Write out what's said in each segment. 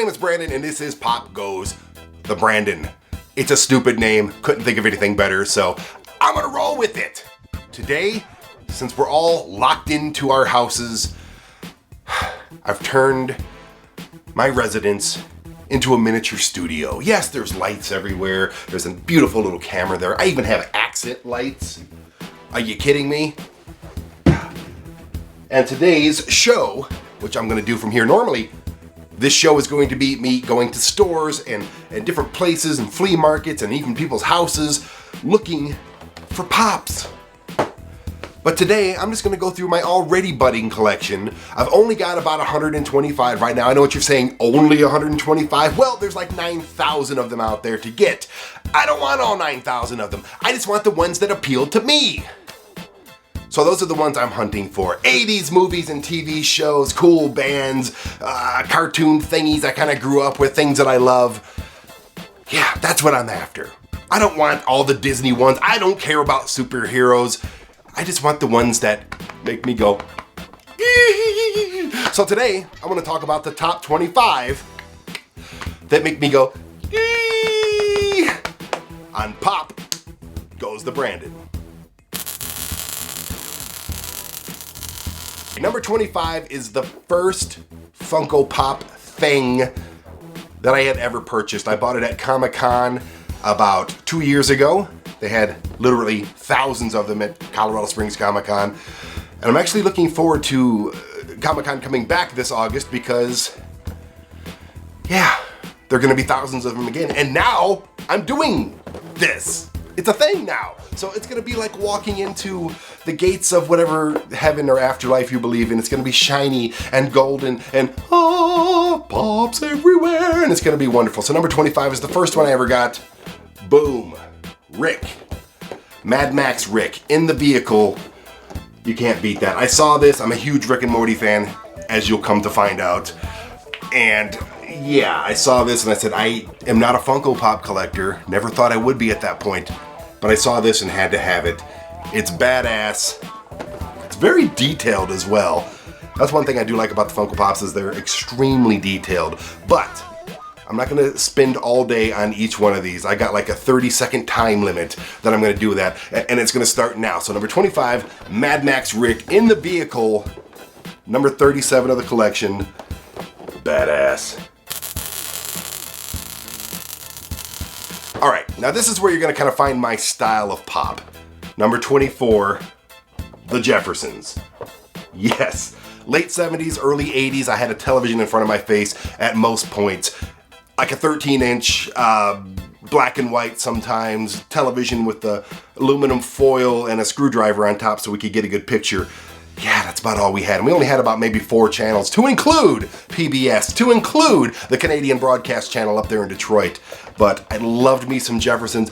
name is Brandon, and this is Pop Goes the Brandon. It's a stupid name, couldn't think of anything better, so I'm gonna roll with it. Today, since we're all locked into our houses, I've turned my residence into a miniature studio. Yes, there's lights everywhere. There's a beautiful little camera there. I even have accent lights. Are you kidding me? And today's show, which I'm gonna do from here, normally this show is going to be me going to stores and different places and flea markets and even people's houses looking for pops. But today, I'm just gonna go through my already budding collection. I've only got about 125 right now. I know what you're saying, only 125? Well, there's like 9,000 of them out there to get. I don't want all 9,000 of them. I just want the ones that appeal to me. So those are the ones I'm hunting for. 80s movies and TV shows, cool bands, cartoon thingies I kind of grew up with, things that I love. Yeah, that's what I'm after. I don't want all the Disney ones. I don't care about superheroes. I just want the ones that make me go. So today, I'm gonna talk about the top 25 that make me go on Pop Goes the Brandon. Number 25 is the first Funko Pop thing that I had ever purchased. I bought it at Comic-Con about 2 years ago. They had literally thousands of them at Colorado Springs Comic-Con. And I'm actually looking forward to Comic-Con coming back this August because, yeah, there are gonna be thousands of them again. And now I'm doing this. It's a thing now. So it's gonna be like walking into the gates of whatever heaven or afterlife you believe in. It's gonna be shiny and golden and pops everywhere. And it's gonna be wonderful. So number 25 is the first one I ever got. Boom. Rick. Mad Max Rick in the vehicle. You can't beat that. I saw this. I'm a huge Rick and Morty fan, as you'll come to find out. And yeah, I saw this and I said, I am not a Funko Pop collector. Never thought I would be at that point. But I saw this and had to have it. It's badass. It's very detailed as well. That's one thing I do like about the Funko Pops is they're extremely detailed. But I'm not gonna spend all day on each one of these. I got like a 30-second time limit that I'm gonna do that, and it's gonna start now. So number 25, Mad Max Rick in the vehicle. Number 37 of the collection, badass. All right, now this is where you're gonna kind of find my style of pop. Number 24, the Jeffersons. Yes, late 70s, early 80s, I had a television in front of my face at most points. Like a 13-inch, black and white sometimes, television with the aluminum foil and a screwdriver on top so we could get a good picture. Yeah, that's about all we had. And we only had about maybe 4 channels, to include PBS, to include the Canadian broadcast channel up there in Detroit. But I loved me some Jeffersons.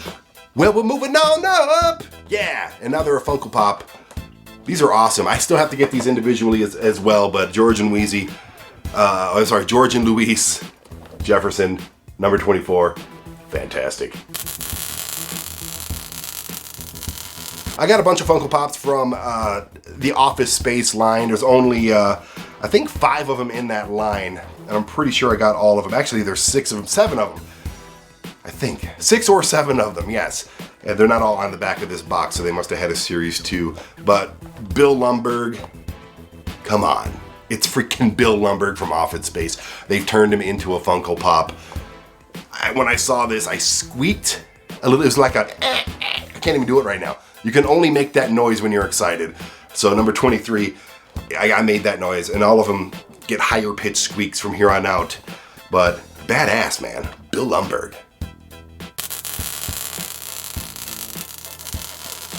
Well, we're moving on up. Yeah, and now they're a Funko Pop. These are awesome. I still have to get these individually as well, but George and Louise Jefferson, number 24, fantastic. I got a bunch of Funko Pops from the Office Space line. There's only, I think 5 of them in that line, and I'm pretty sure I got all of them. Actually, there's 7 of them. I think 6 or 7 of them, yes. And they're not all on the back of this box, so they must have had a series 2. But Bill Lumbergh, come on. It's freaking Bill Lumbergh from Office Space. They've turned him into a Funko Pop. When I saw this, I squeaked a little. It was like a, I can't even do it right now. You can only make that noise when you're excited. So number 23, I made that noise, and all of them get higher pitched squeaks from here on out. But badass, man. Bill Lumbergh.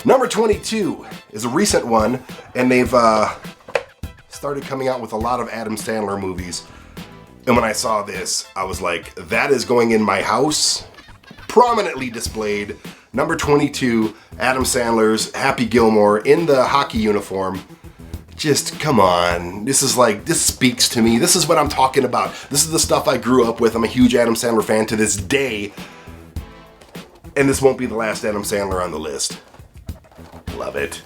Number 22 is a recent one, and they've started coming out with a lot of Adam Sandler movies. And when I saw this, I was like, that is going in my house, prominently displayed. Number 22, Adam Sandler's Happy Gilmore in the hockey uniform. Just, come on. This speaks to me. This is what I'm talking about. This is the stuff I grew up with. I'm a huge Adam Sandler fan to this day. And this won't be the last Adam Sandler on the list. Love it.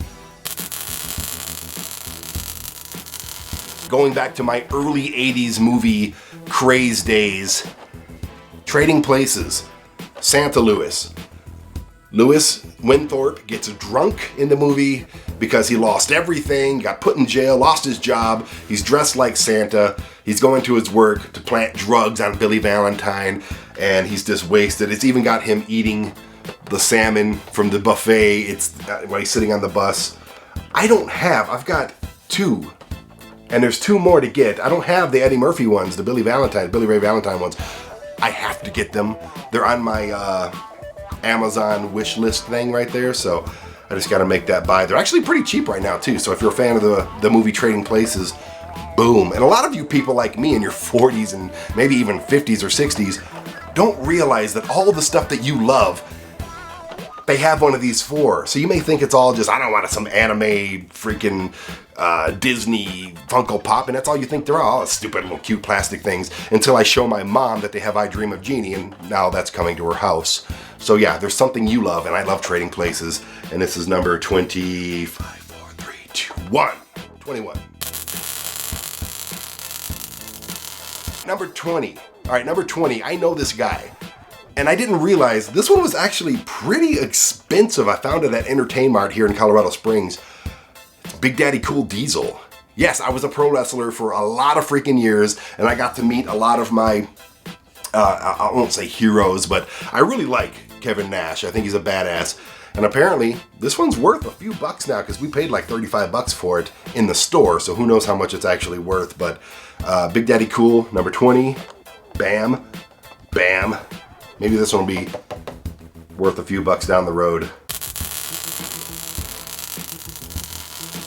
Going back to my early 80s movie crazed days. Trading Places. Santa Lewis. Lewis Winthorpe gets drunk in the movie because he lost everything, got put in jail, lost his job. He's dressed like Santa. He's going to his work to plant drugs on Billy Valentine, and he's just wasted. It's even got him eating the salmon from the buffet. It's while he's sitting on the bus. I've got 2. And there's 2 more to get. I don't have the Eddie Murphy ones, the Billy Ray Valentine ones. I have to get them. They're on my Amazon wish list thing right there, so I just gotta make that buy. They're actually pretty cheap right now too, so if you're a fan of the movie Trading Places, boom. And a lot of you people like me in your 40s and maybe even 50s or 60s don't realize that all the stuff that you love, they have one of these for. So you may think it's all just, I don't want some anime freaking Disney Funko Pop, and that's all you think they're all stupid little cute plastic things, until I show my mom that they have I Dream of Jeannie, and now that's coming to her house. So yeah, there's something you love, and I love Trading Places, and this is number 25, 4, 3, 2, 1. 21. Number 20. All right, number 20, I know this guy. And I didn't realize this one was actually pretty expensive. I found it at Entertain Mart here in Colorado Springs. It's Big Daddy Cool Diesel. Yes, I was a pro wrestler for a lot of freaking years, and I got to meet a lot of my, I won't say heroes, but I really like Kevin Nash. I think he's a badass. And apparently, this one's worth a few bucks now, because we paid like 35 bucks for it in the store, so who knows how much it's actually worth. But Big Daddy Cool, number 20. Bam. Bam. Maybe this one will be worth a few bucks down the road.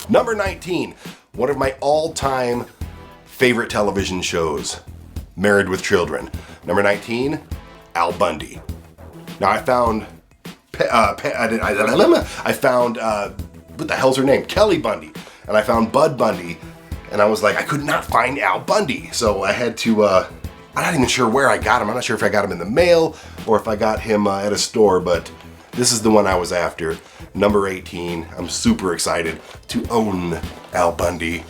Number 19, one of my all-time favorite television shows, Married with Children. Number 19, Al Bundy. Now I found, what the hell's her name? Kelly Bundy. And I found Bud Bundy, and I was like, I could not find Al Bundy. So I had to, I'm not even sure where I got him. I'm not sure if I got him in the mail or if I got him at a store, but this is the one I was after. Number 18. I'm super excited to own Al Bundy.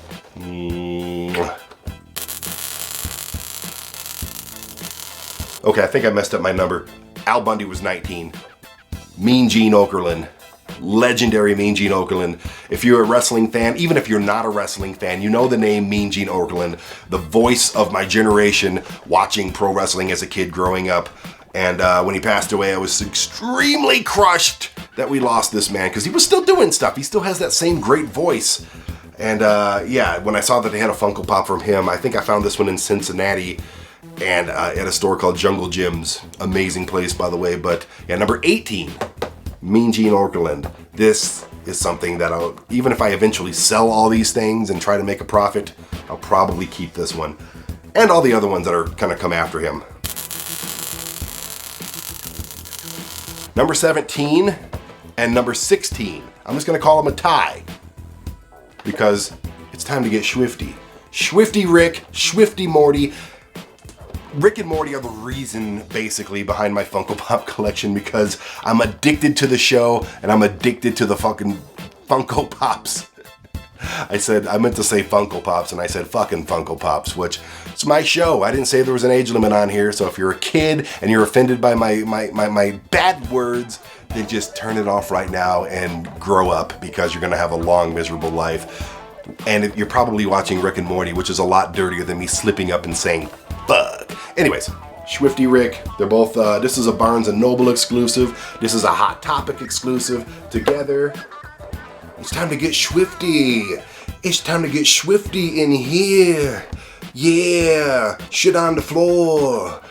Okay, I think I messed up my number. Al Bundy was 19. Mean Gene Okerlund. Legendary Mean Gene Okerlund. If you're a wrestling fan, even if you're not a wrestling fan, you know the name Mean Gene Okerlund, the voice of my generation watching pro wrestling as a kid growing up. And when he passed away, I was extremely crushed that we lost this man, because he was still doing stuff. He still has that same great voice. And yeah, when I saw that they had a Funko Pop from him, I think I found this one in Cincinnati and at a store called Jungle Gyms. Amazing place, by the way. But yeah, number 18. Mean Gene Okerlund. This is something that even if I eventually sell all these things and try to make a profit, I'll probably keep this one. And all the other ones that are kind of come after him. Number 17 and number 16. I'm just going to call them a tie, because it's time to get Swifty. Swifty Rick, Swifty Morty. Rick and Morty are the reason, basically, behind my Funko Pop collection, because I'm addicted to the show and I'm addicted to the fucking Funko Pops. I meant to say Funko Pops, and I said fucking Funko Pops, which it's my show. I didn't say there was an age limit on here, so if you're a kid and you're offended by my bad words, then just turn it off right now and grow up, because you're gonna have a long, miserable life. And you're probably watching Rick and Morty, which is a lot dirtier than me slipping up and saying fuck. Anyways, Swifty Rick, they're both, this is a Barnes & Noble exclusive. This is a Hot Topic exclusive. Together, it's time to get Swifty. It's time to get Swifty in here. Yeah, shit on the floor.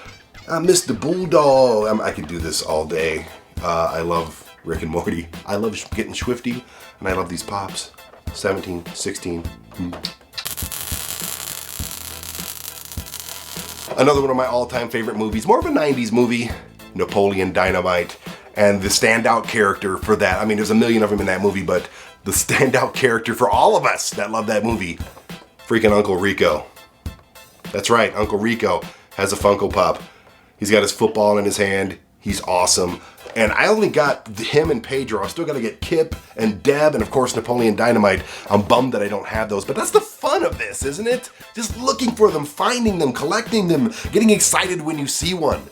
I miss the Bulldog. I could do this all day. I love Rick and Morty. I love getting Swifty, and I love these pops. 17, 16. Another one of my all-time favorite movies, more of a 90s movie, Napoleon Dynamite. And the standout character for that, I mean, there's a million of them in that movie, but the standout character for all of us that love that movie, freaking Uncle Rico. That's right, Uncle Rico has a Funko Pop. He's got his football in his hand. He's awesome. And I only got him and Pedro. I still got to get Kip and Deb and, of course, Napoleon Dynamite. I'm bummed that I don't have those. But that's the fun of this, isn't it? Just looking for them, finding them, collecting them, getting excited when you see one.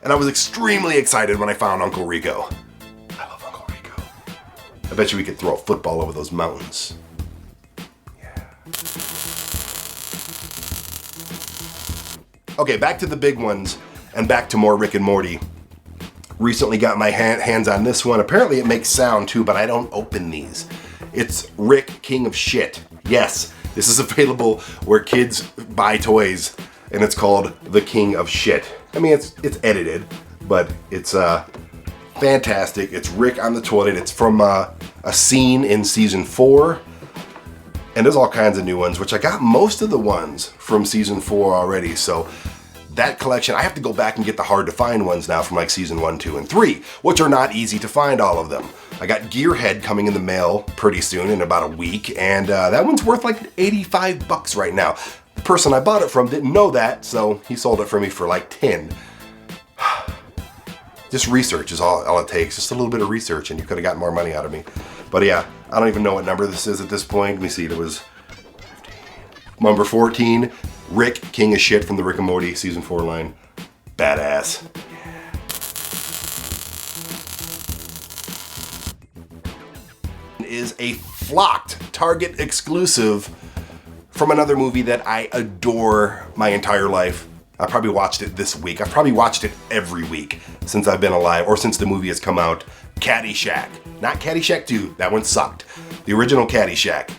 And I was extremely excited when I found Uncle Rico. I love Uncle Rico. I bet you we could throw a football over those mountains. Yeah. Okay, back to the big ones and back to more Rick and Morty. Recently got my hands on this one. Apparently it makes sound too, but I don't open these. It's Rick, King of Shit. Yes, this is available where kids buy toys, and it's called The King of Shit. I mean, it's edited, but it's fantastic. It's Rick on the toilet. It's from a scene in season 4, and there's all kinds of new ones, which I got most of the ones from season 4 already, so that collection, I have to go back and get the hard to find ones now from like season 1, 2, and 3, which are not easy to find, all of them. I got Gearhead coming in the mail pretty soon, in about a week, and that one's worth like 85 bucks right now. The person I bought it from didn't know that, so he sold it for me for like 10. Just research is all it takes. Just a little bit of research and you could have gotten more money out of me. But yeah, I don't even know what number this is at this point. Let me see, it was number 14. Rick, King of Shit from the Rick and Morty season 4 line. Badass. Is a flocked Target exclusive from another movie that I adore my entire life. I probably watched it this week. I've probably watched it every week since I've been alive, or since the movie has come out. Caddyshack. Not Caddyshack 2, that one sucked. The original Caddyshack.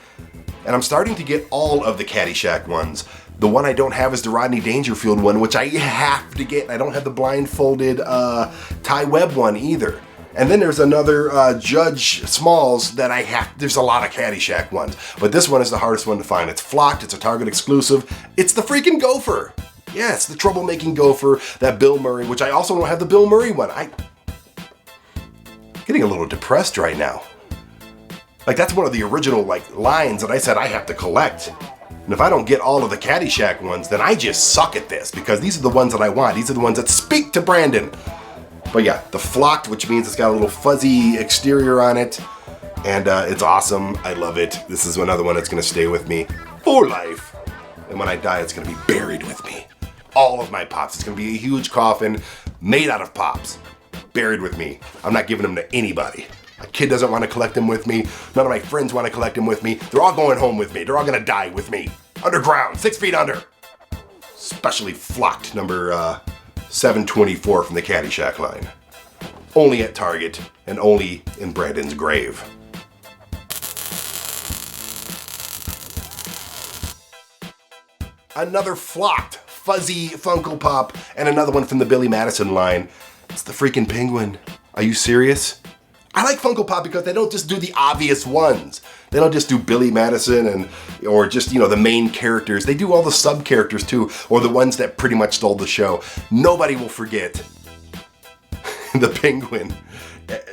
And I'm starting to get all of the Caddyshack ones. The one I don't have is the Rodney Dangerfield one, which I have to get. I don't have the blindfolded Ty Webb one either. And then there's another Judge Smalls that I have. There's a lot of Caddyshack ones. But this one is the hardest one to find. It's flocked. It's a Target exclusive. It's the freaking gopher. Yeah, it's the troublemaking gopher, that Bill Murray, which I also don't have the Bill Murray one. I'm getting a little depressed right now. Like, that's one of the original lines that I said I have to collect. And if I don't get all of the Caddyshack ones, then I just suck at this, because these are the ones that I want. These are the ones that speak to Brandon. But yeah, the flocked, which means it's got a little fuzzy exterior on it, and it's awesome. I love it. This is another one that's going to stay with me for life. And when I die, it's going to be buried with me. All of my Pops. It's going to be a huge coffin made out of Pops. Buried with me. I'm not giving them to anybody. My kid doesn't want to collect them with me. None of my friends want to collect them with me. They're all going home with me. They're all going to die with me. Underground, 6 feet under. Specially flocked number 724 from the Caddyshack line. Only at Target and only in Brandon's grave. Another flocked fuzzy Funko Pop and another one from the Billy Madison line. It's the freaking penguin. Are you serious? I like Funko Pop because they don't just do the obvious ones. They don't just do Billy Madison or just, the main characters. They do all the sub characters too, or the ones that pretty much stole the show. Nobody will forget the penguin.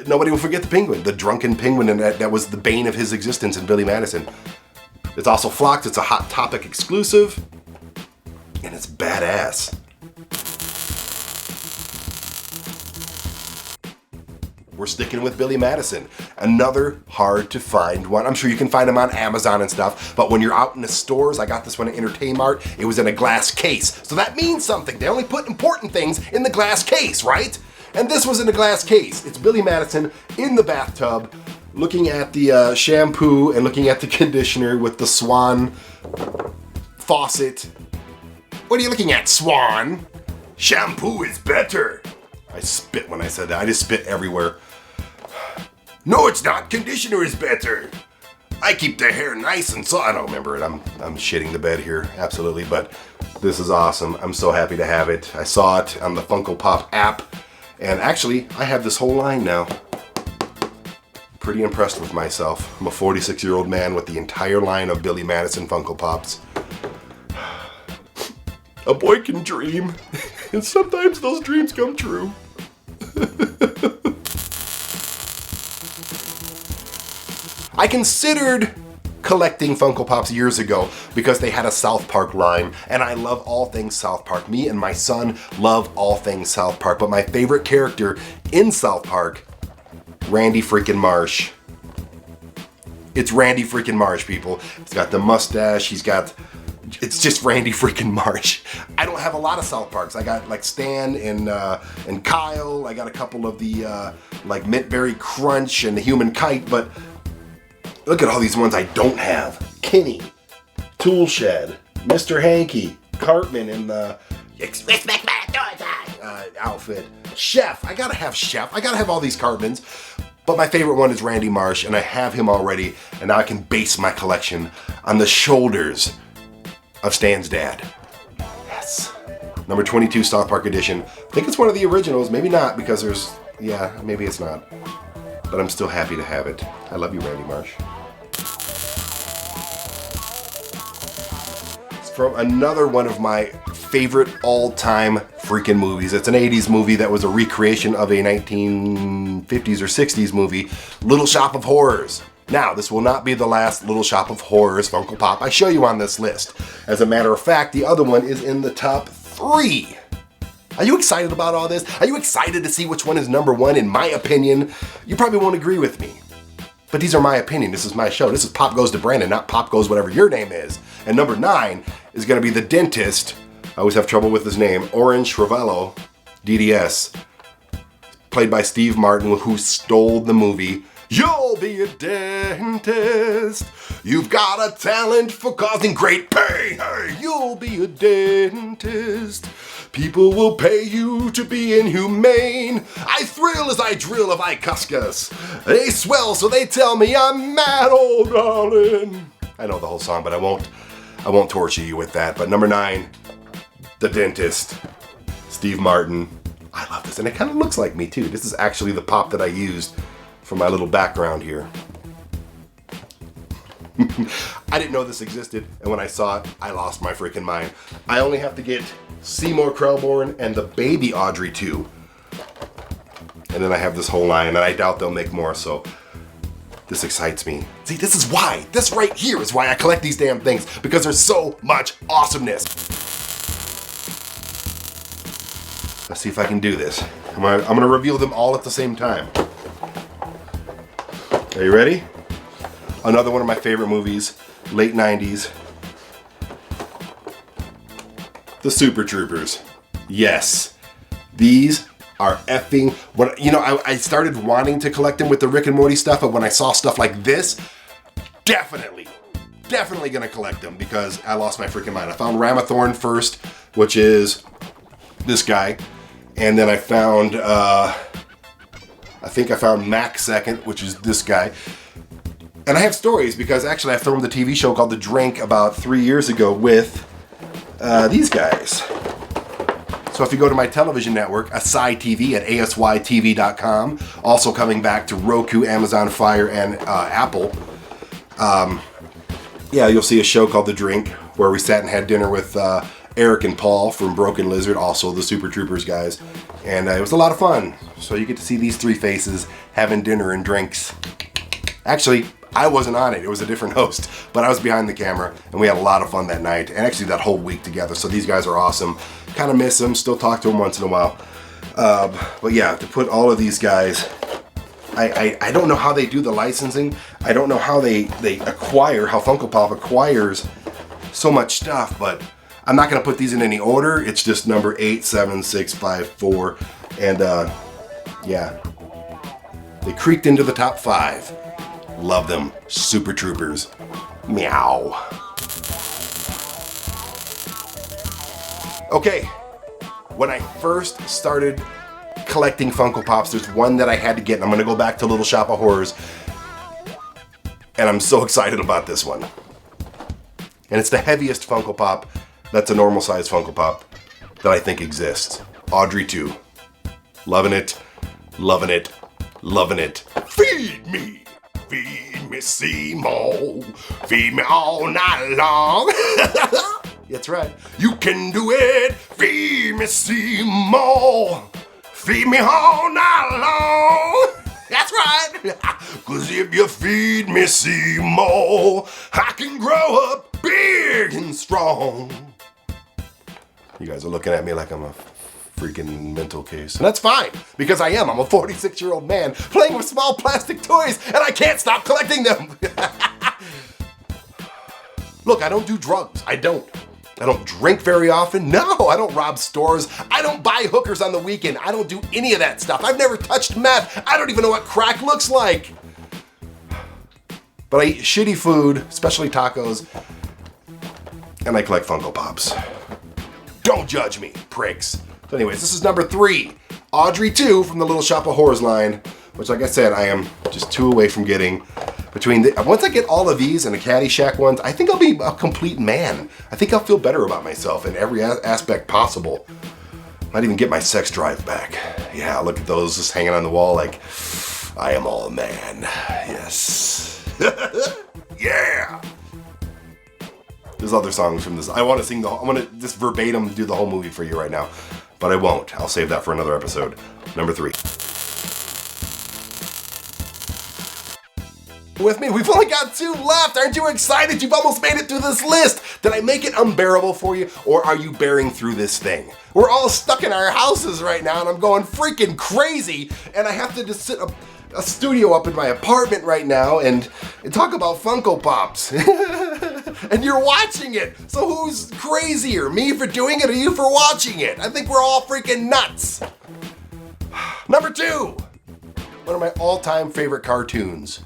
Nobody will forget the penguin, the drunken penguin, and that was the bane of his existence in Billy Madison. It's also flocked. It's a Hot Topic exclusive, and it's badass. We're sticking with Billy Madison. Another hard to find one. I'm sure you can find them on Amazon and stuff, but when you're out in the stores, I got this one at Entertainment, it was in a glass case. So that means something. They only put important things in the glass case, right? And this was in a glass case. It's Billy Madison in the bathtub, looking at the shampoo and looking at the conditioner with the Swan faucet. What are you looking at, Swan? Shampoo is better. I spit when I said that. I just spit everywhere. No, it's not. Conditioner is better. I keep the hair nice and soft. I don't remember it. I'm shitting the bed here, absolutely. But this is awesome. I'm so happy to have it. I saw it on the Funko Pop app. And actually, I have this whole line now. Pretty impressed with myself. I'm a 46-year-old man with the entire line of Billy Madison Funko Pops. A boy can dream. And sometimes those dreams come true. I considered collecting Funko Pops years ago because they had a South Park line, and I love all things South Park. Me and my son love all things South Park, but my favorite character in South Park, Randy freaking Marsh. It's Randy freaking Marsh, people. He's got the mustache, it's just Randy freaking Marsh. I don't have a lot of South Parks. I got like Stan and Kyle. I got a couple of the like Mint Berry Crunch and the Human Kite, but look at all these ones I don't have. Kenny, Toolshed, Mr. Hanky, Cartman in the outfit. Chef, I gotta have Chef. I gotta have all these Cartmans. But my favorite one is Randy Marsh, and I have him already, and now I can base my collection on the shoulders of Stan's dad. Yes. Number 22 South Park edition. I think it's one of the originals. Maybe not, because maybe it's not. But I'm still happy to have it. I love you, Randy Marsh. It's from another one of my favorite all-time freaking movies. It's an 80s movie that was a recreation of a 1950s or 60s movie, Little Shop of Horrors. Now, this will not be the last Little Shop of Horrors Funko Pop I show you on this list. As a matter of fact, the other one is in the top 3. Are you excited about all this? Are you excited to see which one is number 1? In my opinion, you probably won't agree with me. But these are my opinion. This is my show. This is Pop Goes to Brandon, not Pop Goes whatever your name is. And number 9 is going to be the dentist. I always have trouble with his name. Orange Ravello, DDS. Played by Steve Martin, who stole the movie. You'll be a dentist. You've got a talent for causing great pain. Hey, you'll be a dentist. People will pay you to be inhumane. I thrill as I drill of Icuscus. They swell so they tell me I'm mad, oh darling. I know the whole song, but I won't torture you with that. But number 9, the dentist, Steve Martin. I love this, and it kind of looks like me too. This is actually the pop that I used for my little background here. I didn't know this existed, and when I saw it, I lost my freaking mind. I only have to get Seymour Krelborn and the baby Audrey too. And then I have this whole line, and I doubt they'll make more, so this excites me. See, this right here is why I collect these damn things, because there's so much awesomeness. Let's see if I can do this. I'm gonna reveal them all at the same time. Are you ready? Another one of my favorite movies, late 90s. The Super Troopers. Yes. These are effing... I started wanting to collect them with the Rick and Morty stuff, but when I saw stuff like this, definitely gonna collect them because I lost my freaking mind. I found Ramathorn first, which is this guy. And then I found... I think I found Mac second, which is this guy. And I have stories because actually I filmed a TV show called The Drink about 3 years ago with these guys. So if you go to my television network, Asai TV at asytv.com, also coming back to Roku, Amazon Fire, and Apple, you'll see a show called The Drink where we sat and had dinner with Eric and Paul from Broken Lizard, also the Super Troopers guys. And it was a lot of fun. So you get to see these 3 faces having dinner and drinks. Actually, I wasn't on it. It was a different host. But I was behind the camera, and we had a lot of fun that night. And actually that whole week together. So these guys are awesome. Kind of miss them. Still talk to them once in a while. But yeah, to put all of these guys... I don't know how they do the licensing. I don't know how they acquire, how Funko Pop acquires so much stuff. But I'm not going to put these in any order. It's just number 8, 7, 6, 5, 4. And yeah. They creaked into the top 5. Love them. Super Troopers. Meow. Okay. When I first started collecting Funko Pops, there's one that I had to get, and I'm going to go back to Little Shop of Horrors. And I'm so excited about this one. And it's the heaviest Funko Pop that's a normal size Funko Pop that I think exists. Audrey 2. Loving it. Loving it. Loving it. Feed me. Feed me, Seymour. Feed me all night long. That's right. You can do it. Feed me, Seymour. Feed me all night long. That's right. Cause if you feed me Seymour, I can grow up big and strong. You guys are looking at me like I'm a freaking mental case. And that's fine, because I am. I'm a 46-year-old man playing with small plastic toys, and I can't stop collecting them. Look, I don't do drugs. I don't drink very often. No, I don't rob stores. I don't buy hookers on the weekend. I don't do any of that stuff. I've never touched meth. I don't even know what crack looks like. But I eat shitty food, especially tacos, and I collect Funko Pops. Don't judge me, pricks. So anyways, this is number 3. Audrey 2 from the Little Shop of Horrors line, which, like I said, I am just 2 away from getting. Once I get all of these and the Caddyshack ones, I think I'll be a complete man. I think I'll feel better about myself in every aspect possible. Might even get my sex drive back. Yeah, look at those just hanging on the wall like, I am all man. Yes. Yeah. There's other songs from this. I want to just verbatim do the whole movie for you right now, but I won't. I'll save that for another episode. Number 3. With me, we've only got 2 left. Aren't you excited? You've almost made it through this list. Did I make it unbearable for you, or are you bearing through this thing? We're all stuck in our houses right now, and I'm going freaking crazy, and I have to just sit a studio up in my apartment right now and talk about Funko Pops. And you're watching it. So who's crazier, me for doing it or you for watching it? I think we're all freaking nuts. Number 2, one of my all-time favorite cartoons,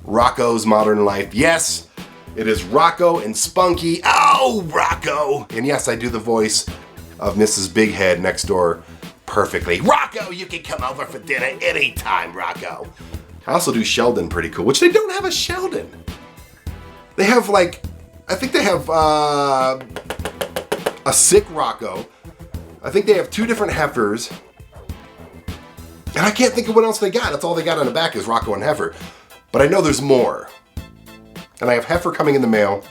Rocko's Modern Life. Yes, it is Rocko and Spunky. Oh, Rocko! And yes, I do the voice of Mrs. Big Head next door perfectly. Rocko, you can come over for dinner anytime, Rocko. I also do Sheldon pretty cool, which they don't have a Sheldon. They have I think they have a sick Rocko. I think they have 2 different heifers. And I can't think of what else they got. That's all they got on the back is Rocko and heifer. But I know there's more. And I have heifer coming in the mail.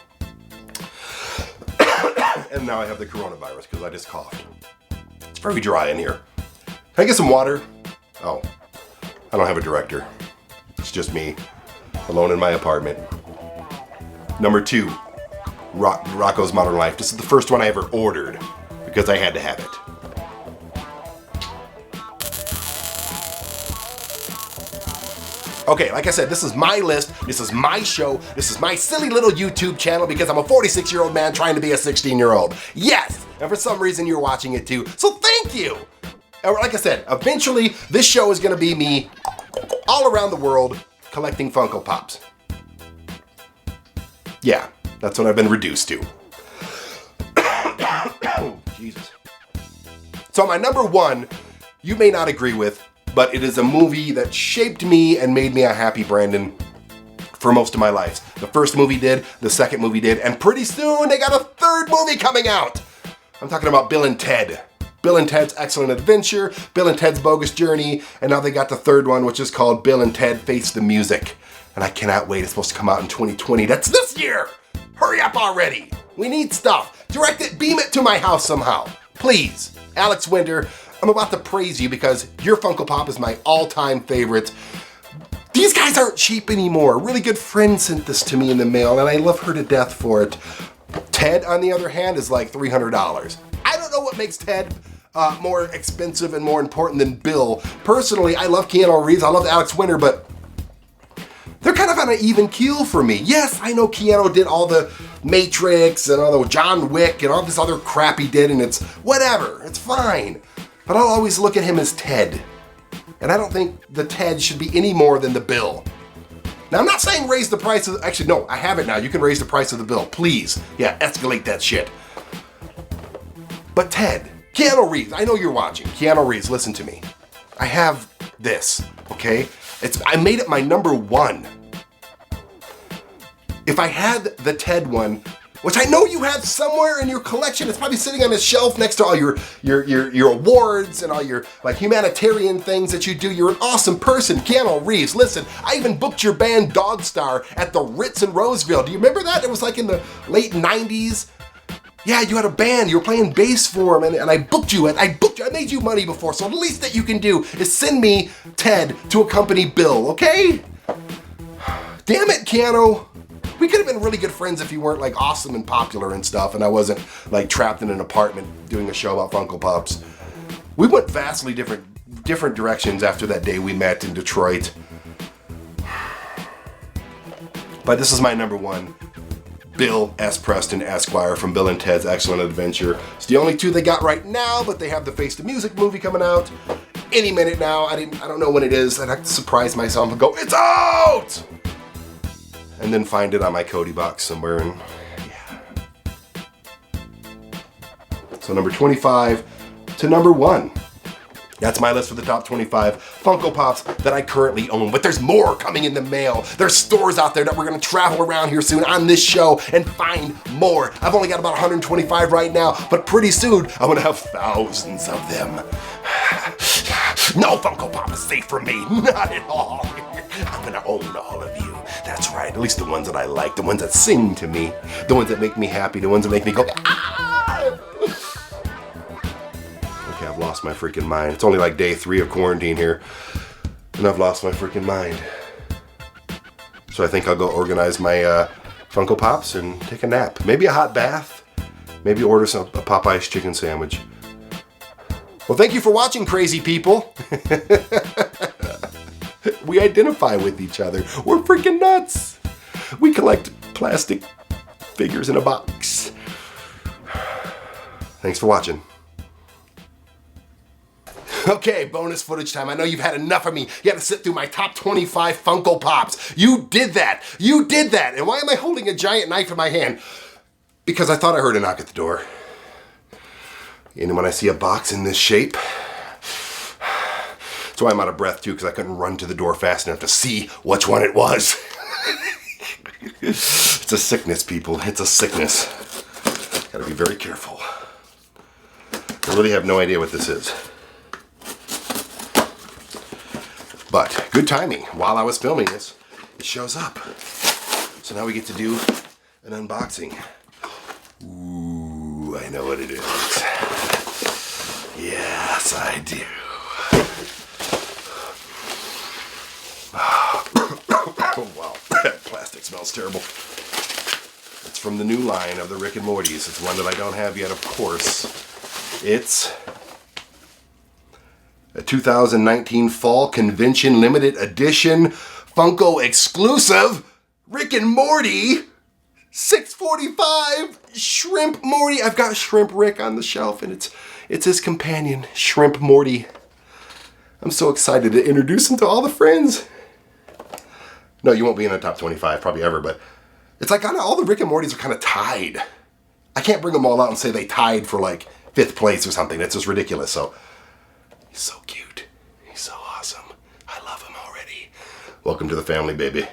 And now I have the coronavirus because I just coughed. It's very dry in here. Can I get some water? Oh, I don't have a director. It's just me, alone in my apartment. Number 2, Rocko's Modern Life. This is the first one I ever ordered because I had to have it. Okay, like I said, this is my list, this is my show, this is my silly little YouTube channel because I'm a 46-year-old man trying to be a 16-year-old. Yes, and for some reason you're watching it too, so thank you! And like I said, eventually this show is gonna be me all around the world collecting Funko Pops. Yeah, that's what I've been reduced to. Oh, Jesus. So my number 1, you may not agree with, but it is a movie that shaped me and made me a happy Brandon for most of my life. The first movie did, the second movie did, and pretty soon they got a 3rd movie coming out. I'm talking about Bill and Ted. Bill and Ted's Excellent Adventure, Bill and Ted's Bogus Journey, and now they got the 3rd one, which is called Bill and Ted Face the Music. And I cannot wait. It's supposed to come out in 2020. That's this year! Hurry up already! We need stuff. Direct it, beam it to my house somehow. Please. Alex Winter, I'm about to praise you because your Funko Pop is my all-time favorite. These guys aren't cheap anymore. A really good friend sent this to me in the mail and I love her to death for it. Ted, on the other hand, is like $300. I don't know what makes Ted more expensive and more important than Bill. Personally, I love Keanu Reeves, I love Alex Winter, but they're kind of on an even keel for me. Yes, I know Keanu did all the Matrix and all the John Wick and all this other crap he did, and it's whatever, it's fine. But I'll always look at him as Ted. And I don't think the Ted should be any more than the Bill. Now, I'm not saying raise the price of, actually, no, I have it now. You can raise the price of the Bill, please. Yeah, escalate that shit. But Ted, Keanu Reeves, I know you're watching. Keanu Reeves, listen to me. I have this, okay? I made it my number 1. If I had the Ted one, which I know you have somewhere in your collection, it's probably sitting on a shelf next to all your awards and all your humanitarian things that you do. You're an awesome person, Keanu Reeves. Listen, I even booked your band Dog Star at the Ritz in Roseville. Do you remember that? It was like in the late 90s. Yeah, you had a band. You were playing bass for them, and I booked you. I made you money before, so the least that you can do is send me, Ted, to accompany Bill, okay? Damn it, Keanu. We could have been really good friends if you weren't like awesome and popular and stuff, and I wasn't like trapped in an apartment doing a show about Funko Pops. We went vastly different directions after that day we met in Detroit. But this is my number one. Bill S. Preston, Esquire, from Bill and Ted's Excellent Adventure. It's the only two they got right now, but they have the Face the Music movie coming out any minute now. I don't know when it is. I'd have to surprise myself and go, it's out! And then find it on my Cody box somewhere, and yeah. So number 25 to number 1. That's my list for the top 25 Funko Pops that I currently own. But there's more coming in the mail. There's stores out there that we're gonna travel around here soon on this show and find more. I've only got about 125 right now, but pretty soon I'm gonna have thousands of them. No Funko Pop is safe from me, not at all. I'm gonna own all of you. That's right, at least the ones that I like, the ones that sing to me, the ones that make me happy, the ones that make me go, ah! Okay, I've lost my freaking mind. It's only like day 3 of quarantine here, and I've lost my freaking mind. So I think I'll go organize my Funko Pops and take a nap. Maybe a hot bath. Maybe order a Popeye's chicken sandwich. Well, thank you for watching, crazy people. We identify with each other. We're freaking nuts. We collect plastic figures in a box. Thanks for watching. Okay, bonus footage time. I know you've had enough of me. You had to sit through my top 25 Funko Pops. You did that. You did that. And why am I holding a giant knife in my hand? Because I thought I heard a knock at the door. And when I see a box in this shape, that's why I'm out of breath too, because I couldn't run to the door fast enough to see which one it was. It's a sickness, people. It's a sickness. Gotta be very careful. I really have no idea what this is. But good timing. While I was filming this, it shows up. So now we get to do an unboxing. Ooh, I know what it is. Yes, I do. Oh, wow, that plastic smells terrible. It's from the new line of the Rick and Morty's. It's one that I don't have yet, of course. It's a 2019 Fall Convention Limited Edition Funko exclusive Rick and Morty 645 Shrimp Morty. I've got Shrimp Rick on the shelf, and it's his companion, Shrimp Morty. I'm so excited to introduce him to all the friends. No, you won't be in the top 25 probably ever, but it's like all the Rick and Mortys are kind of tied. I can't bring them all out and say they tied for like 5th place or something. That's just ridiculous. So he's so cute. He's so awesome. I love him already. Welcome to the family, baby.